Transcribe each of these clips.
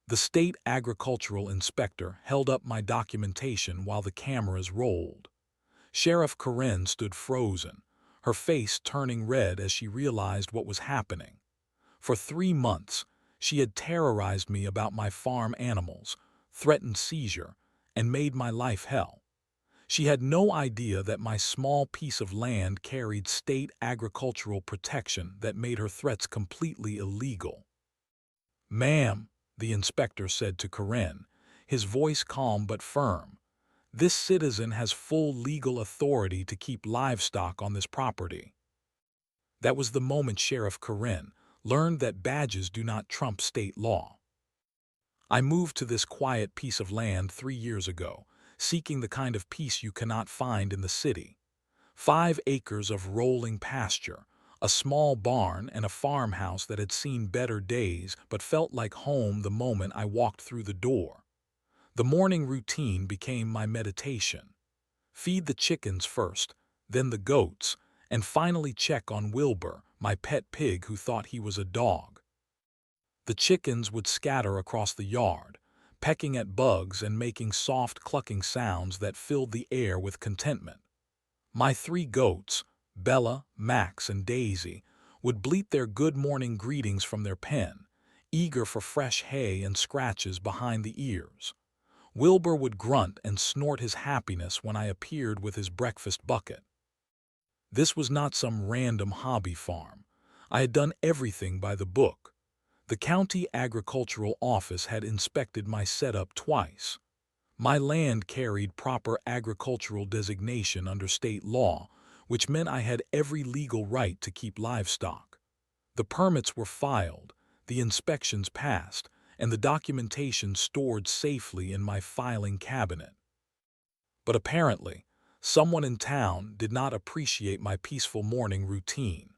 The state agricultural inspector held up my documentation while the cameras rolled. Sheriff Karen stood frozen, her face turning red as she realized what was happening. For 3 months, she had terrorized me about my farm animals, threatened seizure, and made my life hell. She had no idea that my small piece of land carried state agricultural protection that made her threats completely illegal. "Ma'am," the inspector said to Karen, his voice calm but firm, "this citizen has full legal authority to keep livestock on this property." That was the moment Sheriff Karen learned that badges do not trump state law. I moved to this quiet piece of land 3 years ago, seeking the kind of peace you cannot find in the city. 5 acres of rolling pasture, a small barn, and a farmhouse that had seen better days but felt like home the moment I walked through the door. The morning routine became my meditation. Feed the chickens first, then the goats, and finally check on Wilbur, my pet pig who thought he was a dog. The chickens would scatter across the yard, pecking at bugs and making soft clucking sounds that filled the air with contentment. My 3 goats, Bella, Max, and Daisy, would bleat their good morning greetings from their pen, eager for fresh hay and scratches behind the ears. Wilbur would grunt and snort his happiness when I appeared with his breakfast bucket. This was not some random hobby farm. I had done everything by the book. The county agricultural office had inspected my setup twice. My land carried proper agricultural designation under state law, which meant I had every legal right to keep livestock. The permits were filed, the inspections passed, and the documentation stored safely in my filing cabinet. But apparently, someone in town did not appreciate my peaceful morning routine.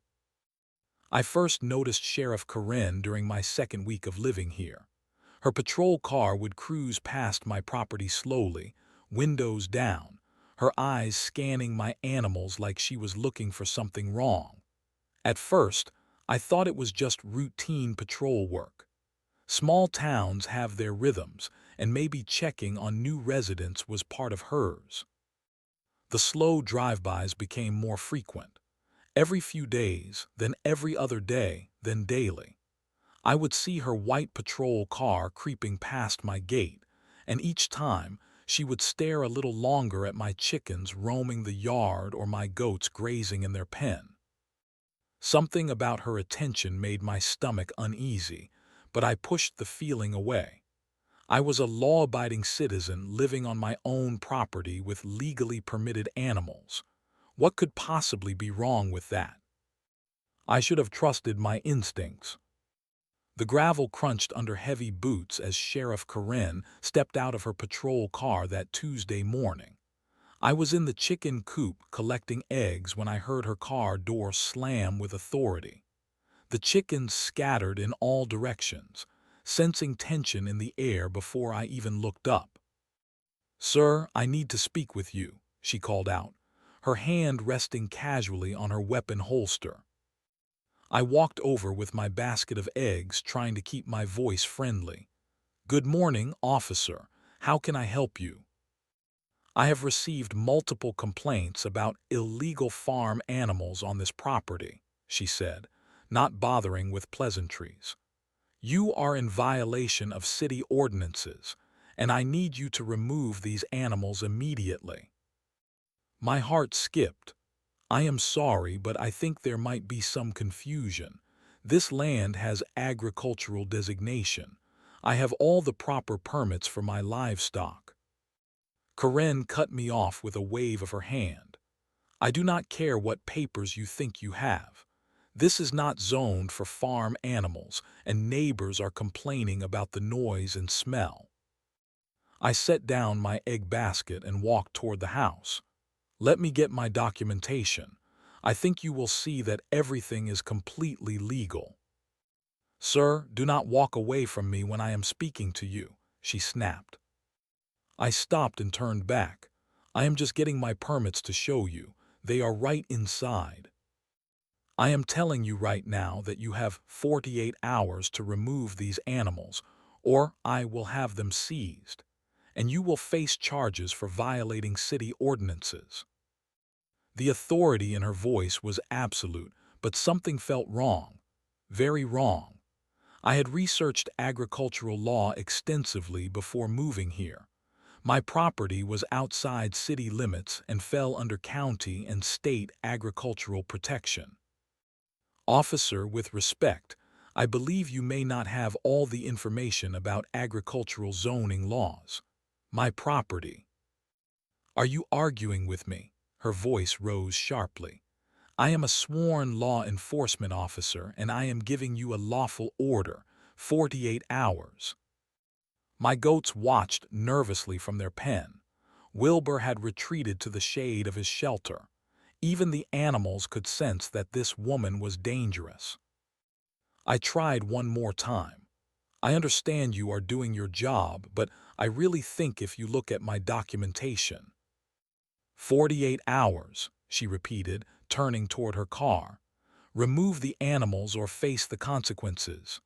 I first noticed Sheriff Karen during my second week of living here. Her patrol car would cruise past my property slowly, windows down, her eyes scanning my animals like she was looking for something wrong. At first, I thought it was just routine patrol work. Small towns have their rhythms, and maybe checking on new residents was part of hers. The slow drive-bys became more frequent. Every few days, then every other day, then daily. I would see her white patrol car creeping past my gate, and each time she would stare a little longer at my chickens roaming the yard or my goats grazing in their pen. Something about her attention made my stomach uneasy, but I pushed the feeling away. I was a law-abiding citizen living on my own property with legally permitted animals. What could possibly be wrong with that? I should have trusted my instincts. The gravel crunched under heavy boots as Sheriff Karen stepped out of her patrol car that Tuesday morning. I was in the chicken coop collecting eggs when I heard her car door slam with authority. The chickens scattered in all directions, sensing tension in the air before I even looked up. "Sir, I need to speak with you," she called out, her hand resting casually on her weapon holster. I walked over with my basket of eggs, trying to keep my voice friendly. "Good morning, officer. How can I help you?" "I have received multiple complaints about illegal farm animals on this property," she said, not bothering with pleasantries. "You are in violation of city ordinances, and I need you to remove these animals immediately." My heart skipped. "I am sorry, but I think there might be some confusion. This land has agricultural designation. I have all the proper permits for my livestock." Karen cut me off with a wave of her hand. "I do not care what papers you think you have. This is not zoned for farm animals, and neighbors are complaining about the noise and smell." I set down my egg basket and walked toward the house. "Let me get my documentation. I think you will see that everything is completely legal." "Sir, do not walk away from me when I am speaking to you," she snapped. I stopped and turned back. "I am just getting my permits to show you. They are right inside." "I am telling you right now that you have 48 hours to remove these animals, or I will have them seized, and you will face charges for violating city ordinances." The authority in her voice was absolute, but something felt wrong, very wrong. I had researched agricultural law extensively before moving here. My property was outside city limits and fell under county and state agricultural protection. "Officer, with respect, I believe you may not have all the information about agricultural zoning laws. My property." "Are you arguing with me?" Her voice rose sharply. "I am a sworn law enforcement officer, and I am giving you a lawful order, 48 hours. My goats watched nervously from their pen. Wilbur had retreated to the shade of his shelter. Even the animals could sense that this woman was dangerous. I tried one more time. "I understand you are doing your job, but I really think if you look at my documentation." 48 hours, she repeated, turning toward her car. "Remove the animals or face the consequences."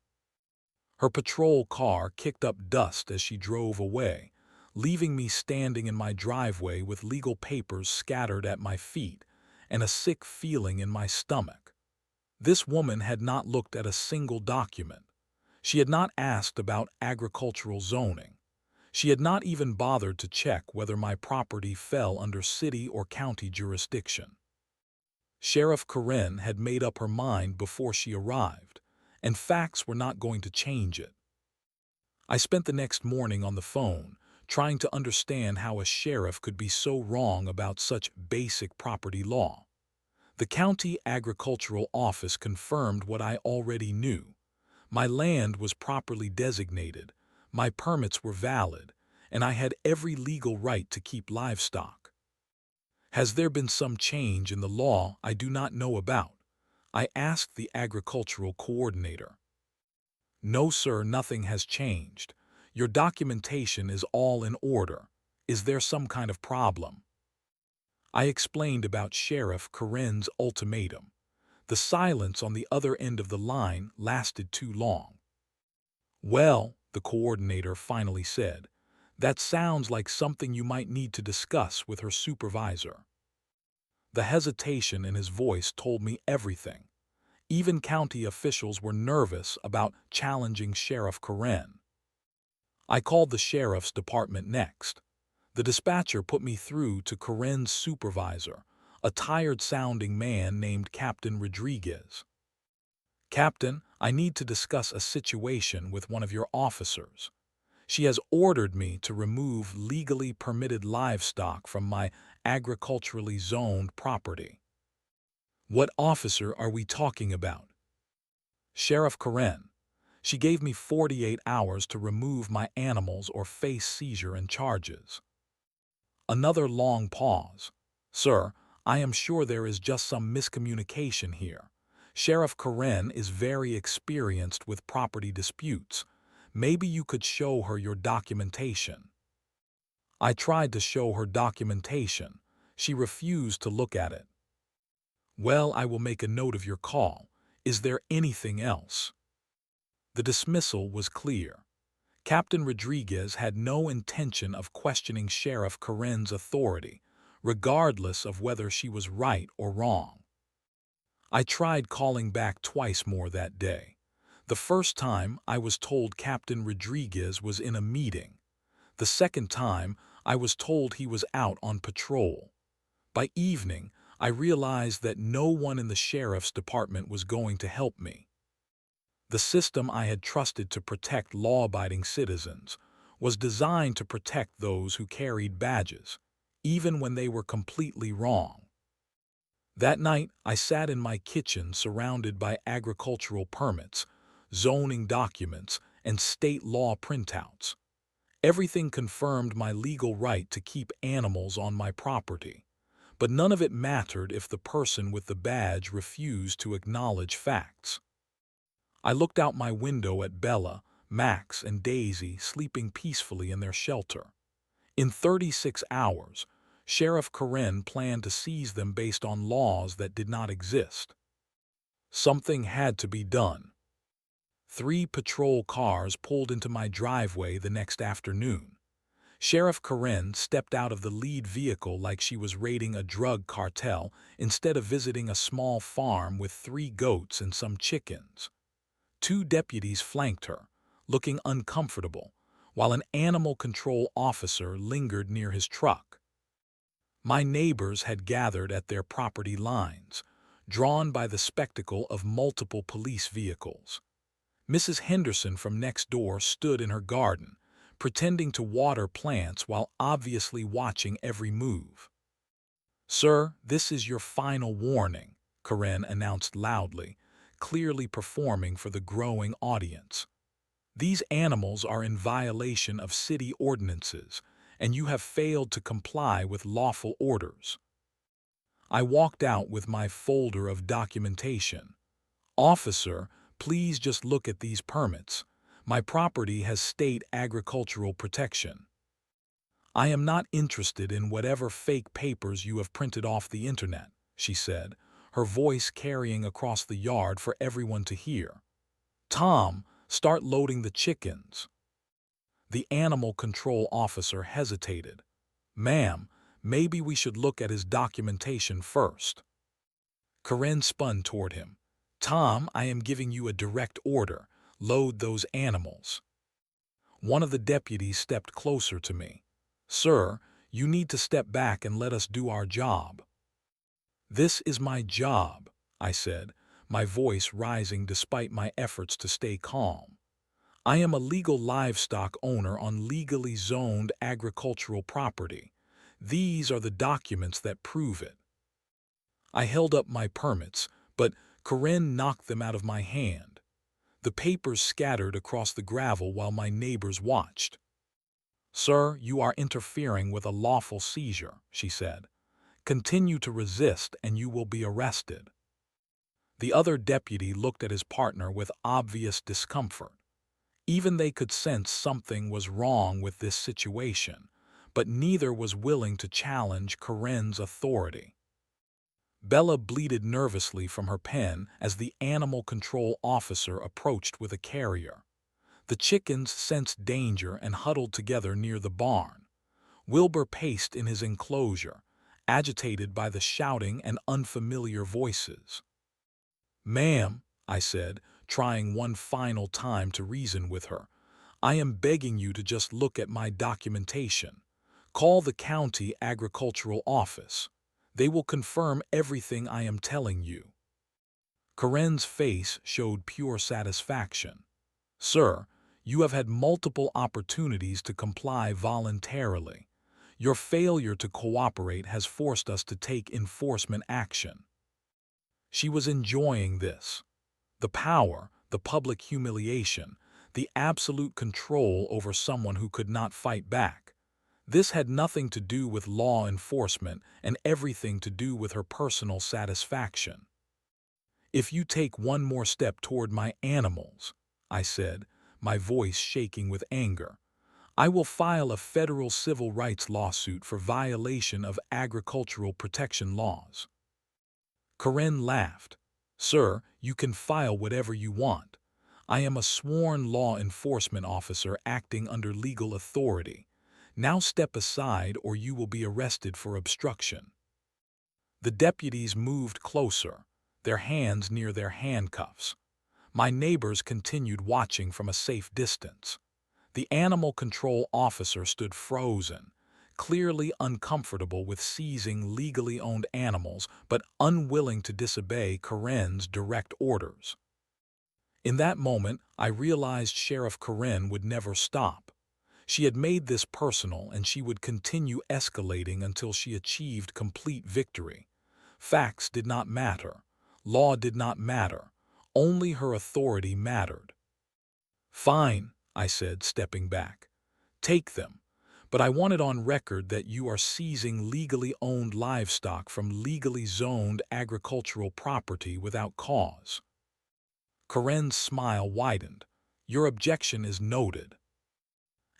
Her patrol car kicked up dust as she drove away, leaving me standing in my driveway with legal papers scattered at my feet and a sick feeling in my stomach. This woman had not looked at a single document. She had not asked about agricultural zoning. She had not even bothered to check whether my property fell under city or county jurisdiction. Sheriff Karen had made up her mind before she arrived, and facts were not going to change it. I spent the next morning on the phone, trying to understand how a sheriff could be so wrong about such basic property law. The county agricultural office confirmed what I already knew. My land was properly designated, my permits were valid, and I had every legal right to keep livestock. "Has there been some change in the law I do not know about?" I asked the agricultural coordinator. "No, sir, nothing has changed. Your documentation is all in order. Is there some kind of problem?" I explained about Sheriff Karen's ultimatum. The silence on the other end of the line lasted too long. "Well," the coordinator finally said, "that sounds like something you might need to discuss with her supervisor." The hesitation in his voice told me everything. Even county officials were nervous about challenging Sheriff Karen. I called the sheriff's department next. The dispatcher put me through to Karen's supervisor, a tired-sounding man named Captain Rodriguez. "Captain, I need to discuss a situation with one of your officers. She has ordered me to remove legally permitted livestock from my agriculturally zoned property." "What officer are we talking about?" "Sheriff Karen. She gave me 48 hours to remove my animals or face seizure and charges." Another long pause. "Sir, I am sure there is just some miscommunication here. Sheriff Karen is very experienced with property disputes. Maybe you could show her your documentation." I tried to show her documentation. She refused to look at it. "Well, I will make a note of your call. Is there anything else?" The dismissal was clear. Captain Rodriguez had no intention of questioning Sheriff Karen's authority, regardless of whether she was right or wrong. I tried calling back twice more that day. The first time, I was told Captain Rodriguez was in a meeting. The second time, I was told he was out on patrol. By evening, I realized that no one in the sheriff's department was going to help me. The system I had trusted to protect law-abiding citizens was designed to protect those who carried badges, even when they were completely wrong. That night, I sat in my kitchen surrounded by agricultural permits, zoning documents, and state law printouts. Everything confirmed my legal right to keep animals on my property, but none of it mattered if the person with the badge refused to acknowledge facts. I looked out my window at Bella, Max, and Daisy sleeping peacefully in their shelter. In 36 hours, Sheriff Karen planned to seize them based on laws that did not exist. Something had to be done. 3 patrol cars pulled into my driveway the next afternoon. Sheriff Karen stepped out of the lead vehicle like she was raiding a drug cartel instead of visiting a small farm with 3 goats and some chickens. 2 deputies flanked her, looking uncomfortable, while an animal control officer lingered near his truck. My neighbors had gathered at their property lines, drawn by the spectacle of multiple police vehicles. Mrs. Henderson from next door stood in her garden, pretending to water plants while obviously watching every move. "Sir, this is your final warning," Karen announced loudly, clearly performing for the growing audience. "These animals are in violation of city ordinances, and you have failed to comply with lawful orders." I walked out with my folder of documentation. "Officer, please just look at these permits. My property has state agricultural protection." "I am not interested in whatever fake papers you have printed off the internet," she said, her voice carrying across the yard for everyone to hear. "Tom, start loading the chickens." The animal control officer hesitated. "Ma'am, maybe we should look at his documentation first." Karen spun toward him. "Tom, I am giving you a direct order. Load those animals." One of the deputies stepped closer to me. "Sir, you need to step back and let us do our job." "This is my job," I said, my voice rising despite my efforts to stay calm. "I am a legal livestock owner on legally zoned agricultural property. These are the documents that prove it." I held up my permits, but Karen knocked them out of my hand. The papers scattered across the gravel while my neighbors watched. "Sir, you are interfering with a lawful seizure," she said. "Continue to resist and you will be arrested." The other deputy looked at his partner with obvious discomfort. Even they could sense something was wrong with this situation, but neither was willing to challenge Karen's authority. Bella bleated nervously from her pen as the animal control officer approached with a carrier. The chickens sensed danger and huddled together near the barn. Wilbur paced in his enclosure, agitated by the shouting and unfamiliar voices. "Ma'am," I said, trying one final time to reason with her, "I am begging you to just look at my documentation. Call the county agricultural office. They will confirm everything I am telling you." Karen's face showed pure satisfaction. "Sir, you have had multiple opportunities to comply voluntarily. Your failure to cooperate has forced us to take enforcement action." She was enjoying this. The power, the public humiliation, the absolute control over someone who could not fight back. This had nothing to do with law enforcement and everything to do with her personal satisfaction. "If you take one more step toward my animals," I said, my voice shaking with anger, "I will file a federal civil rights lawsuit for violation of agricultural protection laws." Karen laughed. "Sir, you can file whatever you want. I am a sworn law enforcement officer acting under legal authority. Now step aside or you will be arrested for obstruction." The deputies moved closer, their hands near their handcuffs. My neighbors continued watching from a safe distance. The animal control officer stood frozen, clearly uncomfortable with seizing legally owned animals but unwilling to disobey Karen's direct orders. In that moment, I realized Sheriff Karen would never stop. She had made this personal and she would continue escalating until she achieved complete victory. Facts did not matter. Law did not matter. Only her authority mattered. "Fine," I said, stepping back. "Take them. But I want it on record that you are seizing legally owned livestock from legally zoned agricultural property without cause." Karen's smile widened. "Your objection is noted."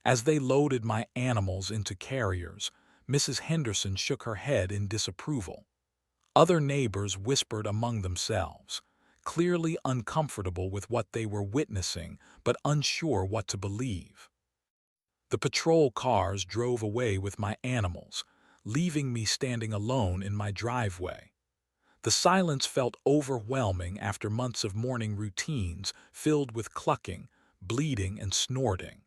As they loaded my animals into carriers, Mrs. Henderson shook her head in disapproval. Other neighbors whispered among themselves, clearly uncomfortable with what they were witnessing but unsure what to believe. The patrol cars drove away with my animals, leaving me standing alone in my driveway. The silence felt overwhelming after months of morning routines filled with clucking, bleating, and snorting.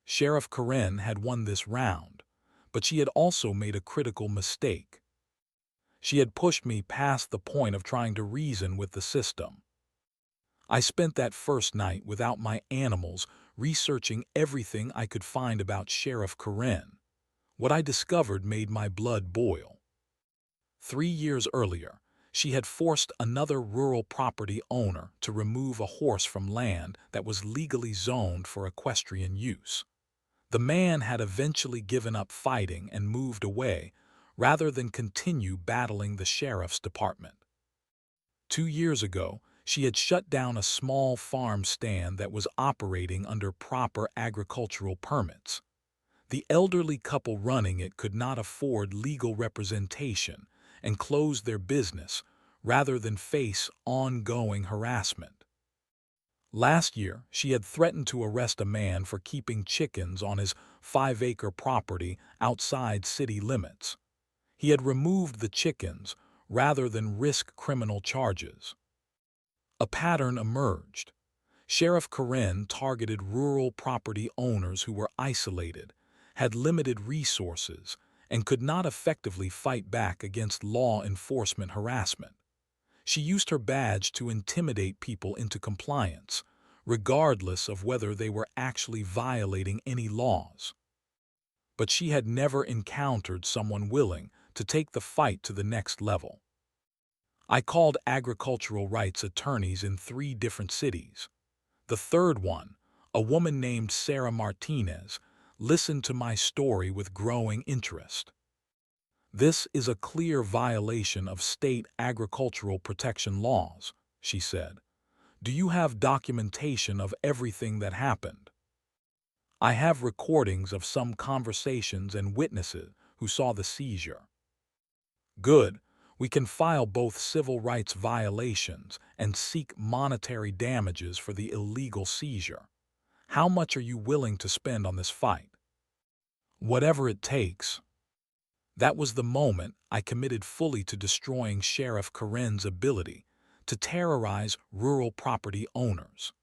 Sheriff Karen had won this round, but she had also made a critical mistake. She had pushed me past the point of trying to reason with the system. I spent that first night without my animals researching everything I could find about Sheriff Karen. What I discovered made my blood boil. 3 years earlier, she had forced another rural property owner to remove a horse from land that was legally zoned for equestrian use. The man had eventually given up fighting and moved away, rather than continue battling the sheriff's department. 2 years ago, she had shut down a small farm stand that was operating under proper agricultural permits. The elderly couple running it could not afford legal representation and closed their business rather than face ongoing harassment. Last year, she had threatened to arrest a man for keeping chickens on his 5-acre property outside city limits. He had removed the chickens rather than risk criminal charges. A pattern emerged. Sheriff Karen targeted rural property owners who were isolated, had limited resources, and could not effectively fight back against law enforcement harassment. She used her badge to intimidate people into compliance, regardless of whether they were actually violating any laws. But she had never encountered someone willing to take the fight to the next level. I called agricultural rights attorneys in 3 different cities. The third one, a woman named Sarah Martinez, listened to my story with growing interest. "This is a clear violation of state agricultural protection laws," she said. "Do you have documentation of everything that happened?" "I have recordings of some conversations and witnesses who saw the seizure." "Good. We can file both civil rights violations and seek monetary damages for the illegal seizure. How much are you willing to spend on this fight?" "Whatever it takes." That was the moment I committed fully to destroying Sheriff Karen's ability to terrorize rural property owners.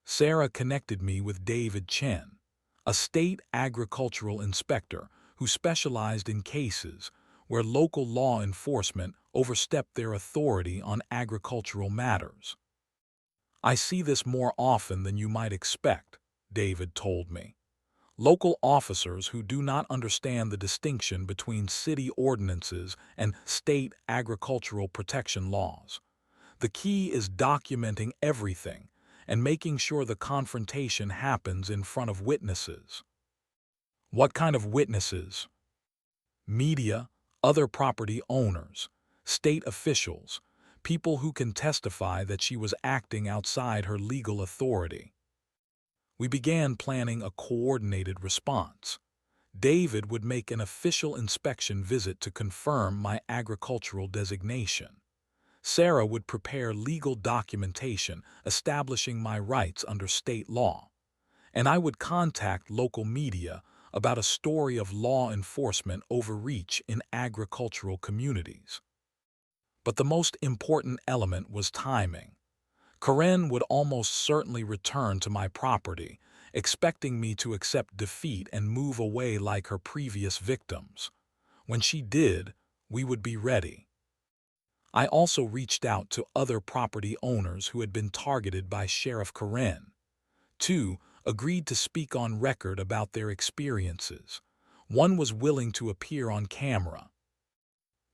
Sarah connected me with David Chen, a state agricultural inspector who specialized in cases where local law enforcement overstepped their authority on agricultural matters. "I see this more often than you might expect," David told me. "Local officers who do not understand the distinction between city ordinances and state agricultural protection laws. The key is documenting everything and making sure the confrontation happens in front of witnesses." "What kind of witnesses?" "Media, other property owners, state officials, people who can testify that she was acting outside her legal authority." We began planning a coordinated response. David would make an official inspection visit to confirm my agricultural designation. Sarah would prepare legal documentation establishing my rights under state law. And I would contact local media about a story of law enforcement overreach in agricultural communities. But the most important element was timing. Karen would almost certainly return to my property, expecting me to accept defeat and move away like her previous victims. When she did, we would be ready. I also reached out to other property owners who had been targeted by Sheriff Karen. 2 agreed to speak on record about their experiences. 1 was willing to appear on camera.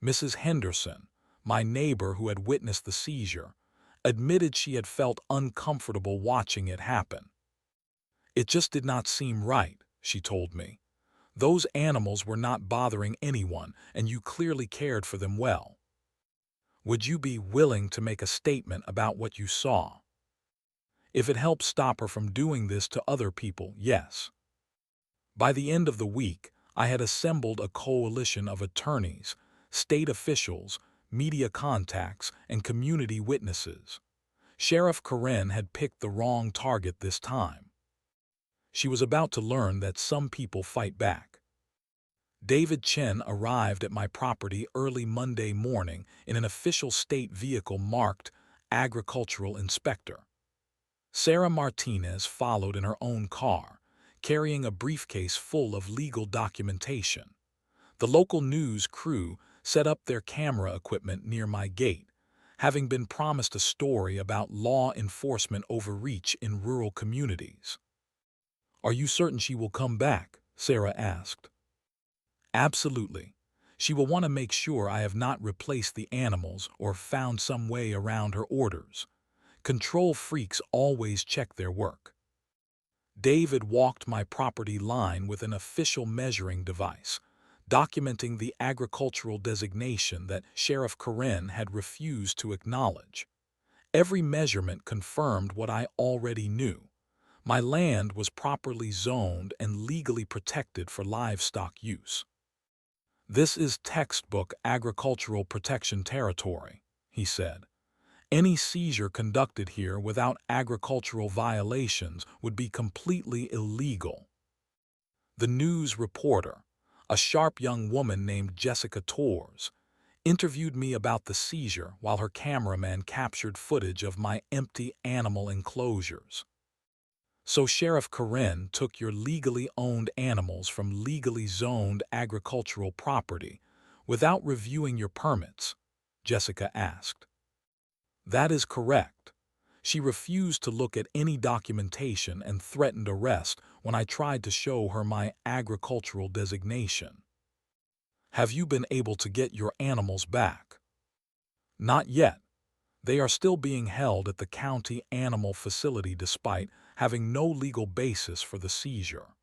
Mrs. Henderson, my neighbor who had witnessed the seizure, admitted she had felt uncomfortable watching it happen. "It just did not seem right," she told me. "Those animals were not bothering anyone, and you clearly cared for them well. Would you be willing to make a statement about what you saw?" If it helped stop her from doing this to other people, yes. By the end of the week, I had assembled a coalition of attorneys, state officials, media contacts, and community witnesses. Sheriff Karen had picked the wrong target this time. She was about to learn that some people fight back. David Chen arrived at my property early Monday morning in an official state vehicle marked Agricultural Inspector. Sarah Martinez followed in her own car, carrying a briefcase full of legal documentation. The local news crew set up their camera equipment near my gate, having been promised a story about law enforcement overreach in rural communities. "Are you certain she will come back?" Sarah asked. "Absolutely. She will want to make sure I have not replaced the animals or found some way around her orders. Control freaks always check their work." David walked my property line with an official measuring device, documenting the agricultural designation that Sheriff Karen had refused to acknowledge. Every measurement confirmed what I already knew. My land was properly zoned and legally protected for livestock use. "This is textbook agricultural protection territory," he said. "Any seizure conducted here without agricultural violations would be completely illegal." The news reporter, a sharp young woman named Jessica Torres, interviewed me about the seizure while her cameraman captured footage of my empty animal enclosures. "So Sheriff Karen took your legally owned animals from legally zoned agricultural property without reviewing your permits?" Jessica asked. "That is correct. She refused to look at any documentation and threatened arrest when I tried to show her my agricultural designation." "Have you been able to get your animals back?" "Not yet. They are still being held at the county animal facility despite having no legal basis for the seizure."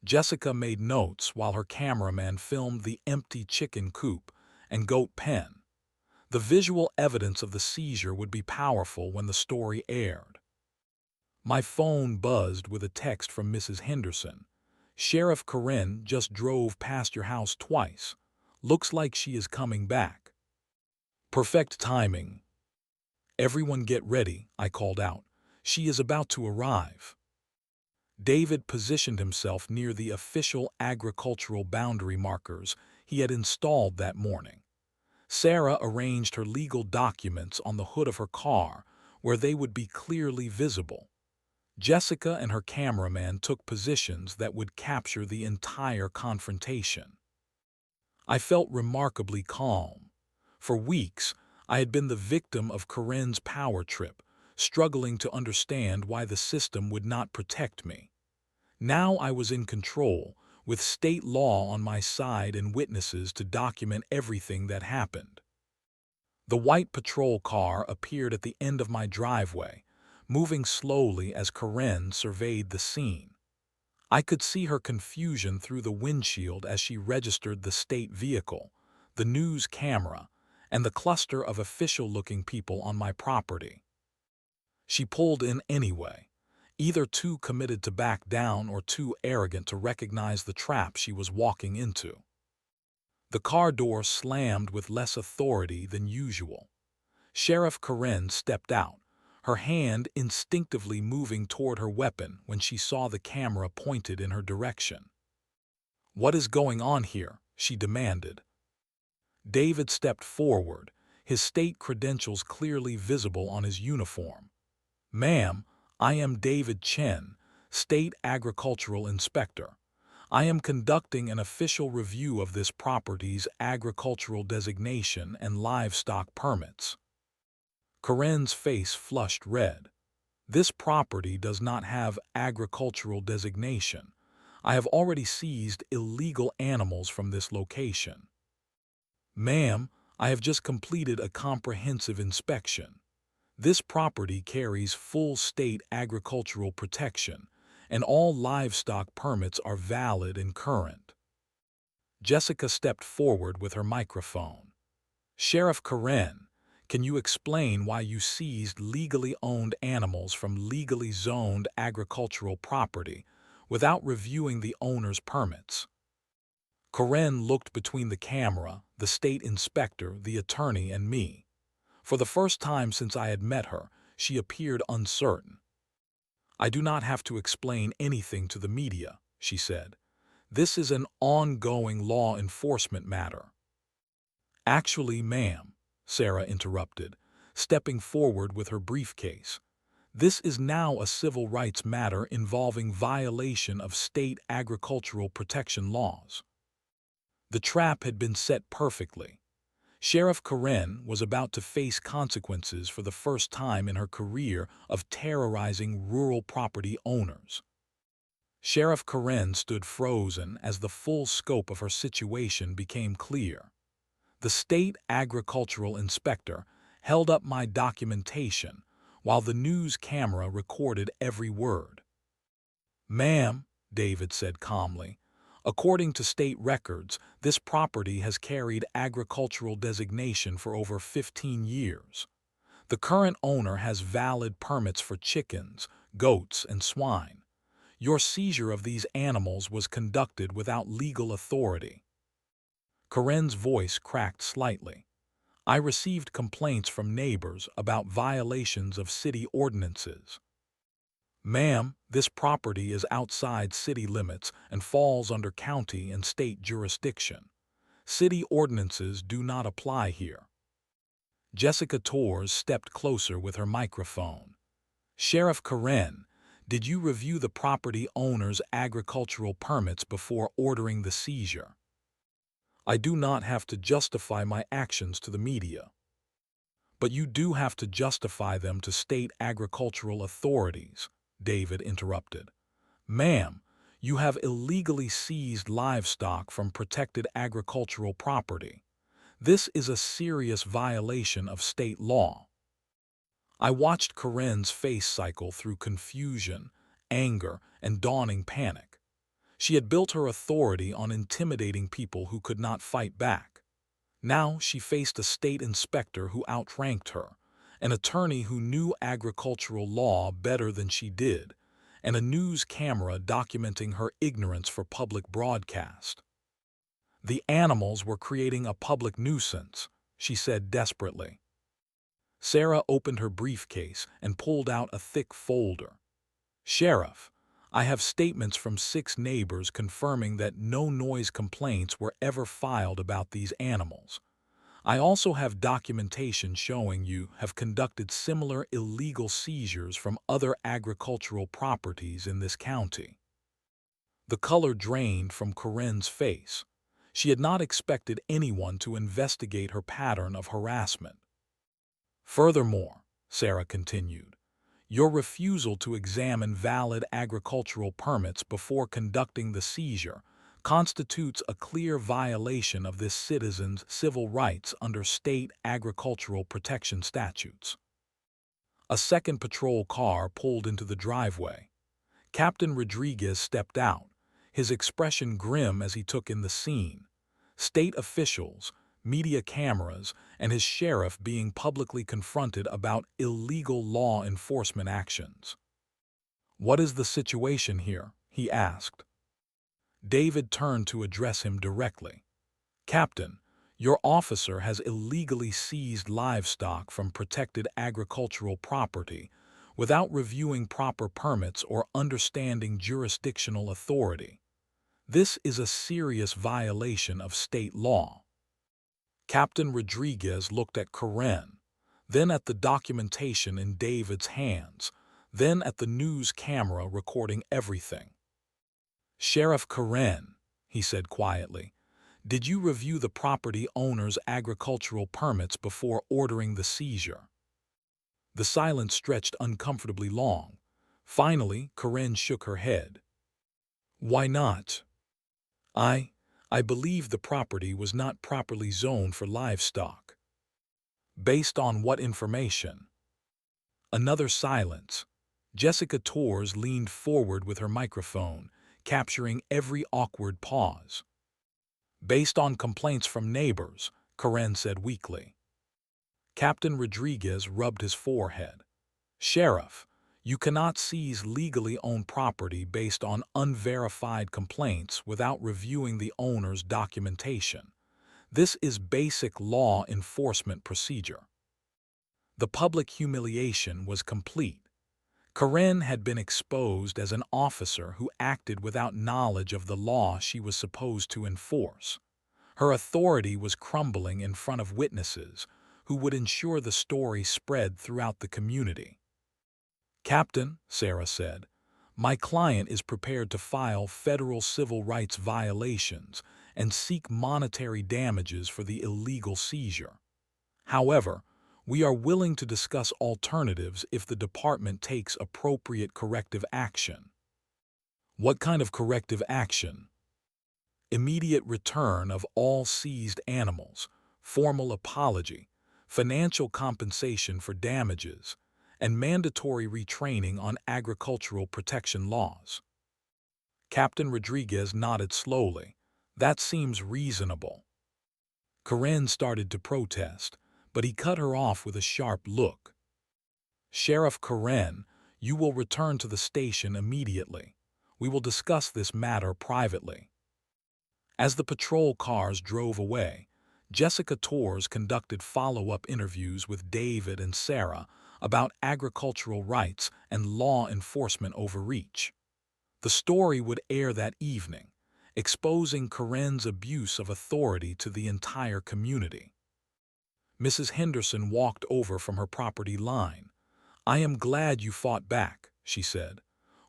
Jessica made notes while her cameraman filmed the empty chicken coop and goat pen. The visual evidence of the seizure would be powerful when the story aired. My phone buzzed with a text from Mrs. Henderson. "Sheriff Karen just drove past your house twice. Looks like she is coming back." "Perfect timing." "Everyone get ready," I called out. "She is about to arrive." David positioned himself near the official agricultural boundary markers he had installed that morning. Sarah arranged her legal documents on the hood of her car where they would be clearly visible. Jessica and her cameraman took positions that would capture the entire confrontation. I felt remarkably calm. For weeks, I had been the victim of Karen's power trip, struggling to understand why the system would not protect me. Now I was in control, with state law on my side and witnesses to document everything that happened. The white patrol car appeared at the end of my driveway, moving slowly as Karen surveyed the scene. I could see her confusion through the windshield as she registered the state vehicle, the news camera, and the cluster of official-looking people on my property. She pulled in anyway, either too committed to back down or too arrogant to recognize the trap she was walking into. The car door slammed with less authority than usual. Sheriff Karen stepped out, her hand instinctively moving toward her weapon when she saw the camera pointed in her direction. "What is going on here?" she demanded. David stepped forward, his state credentials clearly visible on his uniform. "Ma'am, I am David Chen, State Agricultural Inspector. I am conducting an official review of this property's agricultural designation and livestock permits." Karen's face flushed red. "This property does not have agricultural designation. I have already seized illegal animals from this location." "Ma'am, I have just completed a comprehensive inspection. This property carries full state agricultural protection, and all livestock permits are valid and current." Jessica stepped forward with her microphone. "Sheriff Karen, can you explain why you seized legally owned animals from legally zoned agricultural property without reviewing the owner's permits?" Karen looked between the camera, the state inspector, the attorney, and me. For the first time since I had met her, she appeared uncertain. "I do not have to explain anything to the media," she said. "This is an ongoing law enforcement matter." "Actually, ma'am," Sarah interrupted, stepping forward with her briefcase, "this is now a civil rights matter involving violation of state agricultural protection laws." The trap had been set perfectly. Sheriff Karen was about to face consequences for the first time in her career of terrorizing rural property owners. Sheriff Karen stood frozen as the full scope of her situation became clear. The state agricultural inspector held up my documentation while the news camera recorded every word. "Ma'am," David said calmly, "according to state records, this property has carried agricultural designation for over 15 years. The current owner has valid permits for chickens, goats, and swine. Your seizure of these animals was conducted without legal authority." Karen's voice cracked slightly. "I received complaints from neighbors about violations of city ordinances." "Ma'am, this property is outside city limits and falls under county and state jurisdiction. City ordinances do not apply here." Jessica Torres stepped closer with her microphone. "Sheriff Karen, did you review the property owner's agricultural permits before ordering the seizure?" "I do not have to justify my actions to the media." "But you do have to justify them to state agricultural authorities," David interrupted. "Ma'am, you have illegally seized livestock from protected agricultural property. This is a serious violation of state law." I watched Karen's face cycle through confusion, anger, and dawning panic. She had built her authority on intimidating people who could not fight back. Now she faced a state inspector who outranked her, an attorney who knew agricultural law better than she did, and a news camera documenting her ignorance for public broadcast. "The animals were creating a public nuisance," she said desperately. Sarah opened her briefcase and pulled out a thick folder. "Sheriff, I have statements from 6 neighbors confirming that no noise complaints were ever filed about these animals. I also have documentation showing you have conducted similar illegal seizures from other agricultural properties in this county." The color drained from Karen's face. She had not expected anyone to investigate her pattern of harassment. "Furthermore," Sarah continued, "your refusal to examine valid agricultural permits before conducting the seizure constitutes a clear violation of this citizen's civil rights under state agricultural protection statutes." A second patrol car pulled into the driveway. Captain Rodriguez stepped out, his expression grim as he took in the scene. State officials, media cameras, and his sheriff being publicly confronted about illegal law enforcement actions. "What is the situation here?" he asked. David turned to address him directly. "Captain, your officer has illegally seized livestock from protected agricultural property without reviewing proper permits or understanding jurisdictional authority. This is a serious violation of state law." Captain Rodriguez looked at Karen, then at the documentation in David's hands, then at the news camera recording everything. "Sheriff Karen," he said quietly, "did you review the property owner's agricultural permits before ordering the seizure?" The silence stretched uncomfortably long. Finally, Karen shook her head. "Why not? I believe the property was not properly zoned for livestock." "Based on what information?" Another silence. Jessica Torres leaned forward with her microphone, capturing every awkward pause. "Based on complaints from neighbors," Karen said weakly. Captain Rodriguez rubbed his forehead. "Sheriff, you cannot seize legally owned property based on unverified complaints without reviewing the owner's documentation. This is basic law enforcement procedure. The public humiliation was complete. Karen had been exposed as an officer who acted without knowledge of the law she was supposed to enforce. Her authority was crumbling in front of witnesses who would ensure the story spread throughout the community. "Captain," Sarah said, "my client is prepared to file federal civil rights violations and seek monetary damages for the illegal seizure. However, we are willing to discuss alternatives if the department takes appropriate corrective action." "What kind of corrective action?" "Immediate return of all seized animals, formal apology, financial compensation for damages, and mandatory retraining on agricultural protection laws." Captain Rodriguez nodded slowly. "That seems reasonable." Karen started to protest, but he cut her off with a sharp look. "Sheriff Karen, you will return to the station immediately. We will discuss this matter privately." As the patrol cars drove away, Jessica Torres conducted follow-up interviews with David and Sarah about agricultural rights and law enforcement overreach. The story would air that evening, exposing Karen's abuse of authority to the entire community. Mrs. Henderson walked over from her property line. "I am glad you fought back," she said.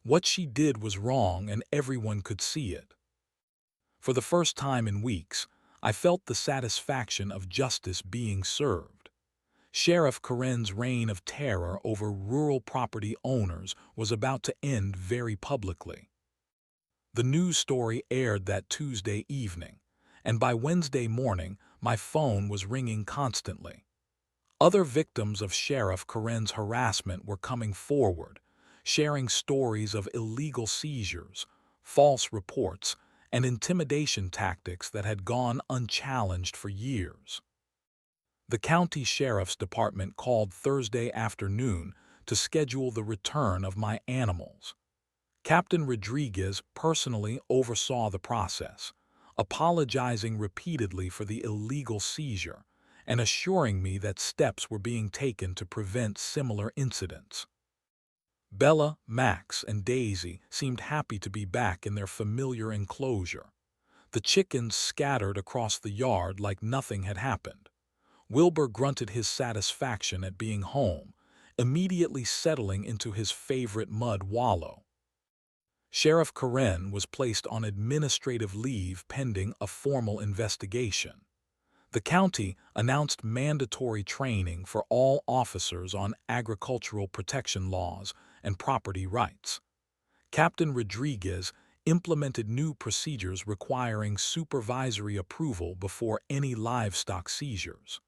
"What she did was wrong and everyone could see it." For the first time in weeks, I felt the satisfaction of justice being served. Sheriff Karen's reign of terror over rural property owners was about to end very publicly. The news story aired that Tuesday evening, and by Wednesday morning, my phone was ringing constantly. Other victims of Sheriff Karen's harassment were coming forward, sharing stories of illegal seizures, false reports, and intimidation tactics that had gone unchallenged for years. The county sheriff's department called Thursday afternoon to schedule the return of my animals. Captain Rodriguez personally oversaw the process, apologizing repeatedly for the illegal seizure and assuring me that steps were being taken to prevent similar incidents. Bella, Max, and Daisy seemed happy to be back in their familiar enclosure. The chickens scattered across the yard like nothing had happened. Wilbur grunted his satisfaction at being home, immediately settling into his favorite mud wallow. Sheriff Karen was placed on administrative leave pending a formal investigation. The county announced mandatory training for all officers on agricultural protection laws and property rights. Captain Rodriguez implemented new procedures requiring supervisory approval before any livestock seizures.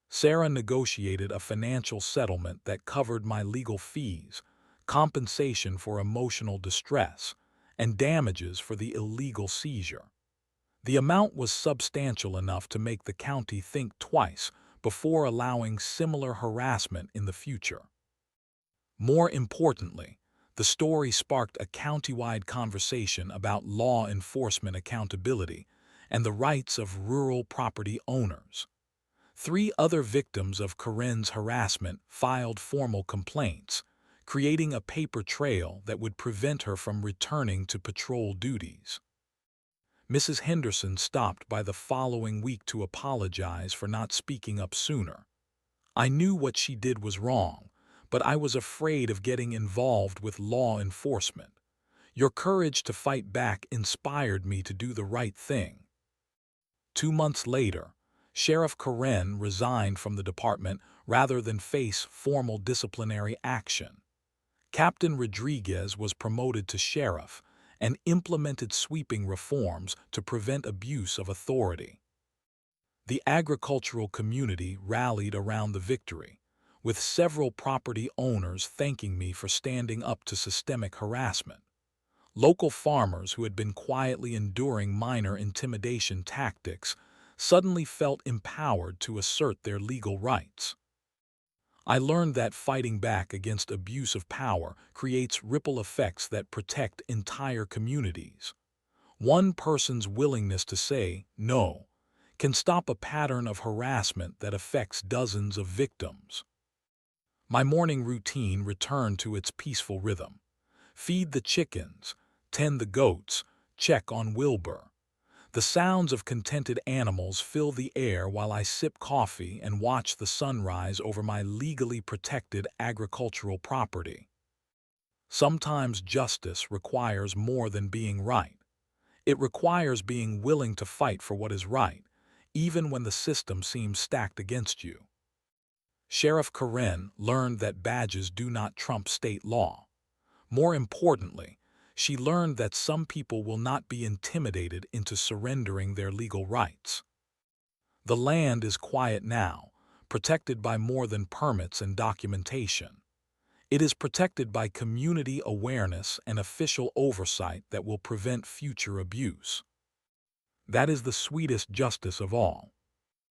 Sarah negotiated a financial settlement that covered my legal fees, compensation for emotional distress, and damages for the illegal seizure. The amount was substantial enough to make the county think twice before allowing similar harassment in the future. More importantly, the story sparked a county-wide conversation about law enforcement accountability and the rights of rural property owners. 3 other victims of Karen's harassment filed formal complaints, creating a paper trail that would prevent her from returning to patrol duties. Mrs. Henderson stopped by the following week to apologize for not speaking up sooner. "I knew what she did was wrong, but I was afraid of getting involved with law enforcement. Your courage to fight back inspired me to do the right thing." 2 months later, Sheriff Karen resigned from the department rather than face formal disciplinary action. Captain Rodriguez was promoted to sheriff and implemented sweeping reforms to prevent abuse of authority. The agricultural community rallied around the victory, with several property owners thanking me for standing up to systemic harassment. Local farmers who had been quietly enduring minor intimidation tactics suddenly felt empowered to assert their legal rights. I learned that fighting back against abuse of power creates ripple effects that protect entire communities. One person's willingness to say no can stop a pattern of harassment that affects dozens of victims. My morning routine returned to its peaceful rhythm. Feed the chickens, tend the goats, check on Wilbur. The sounds of contented animals fill the air while I sip coffee and watch the sunrise over my legally protected agricultural property. Sometimes justice requires more than being right. It requires being willing to fight for what is right, even when the system seems stacked against you. Sheriff Karen learned that badges do not trump state law. More importantly, she learned that some people will not be intimidated into surrendering their legal rights. The land is quiet now, protected by more than permits and documentation. It is protected by community awareness and official oversight that will prevent future abuse. That is the sweetest justice of all.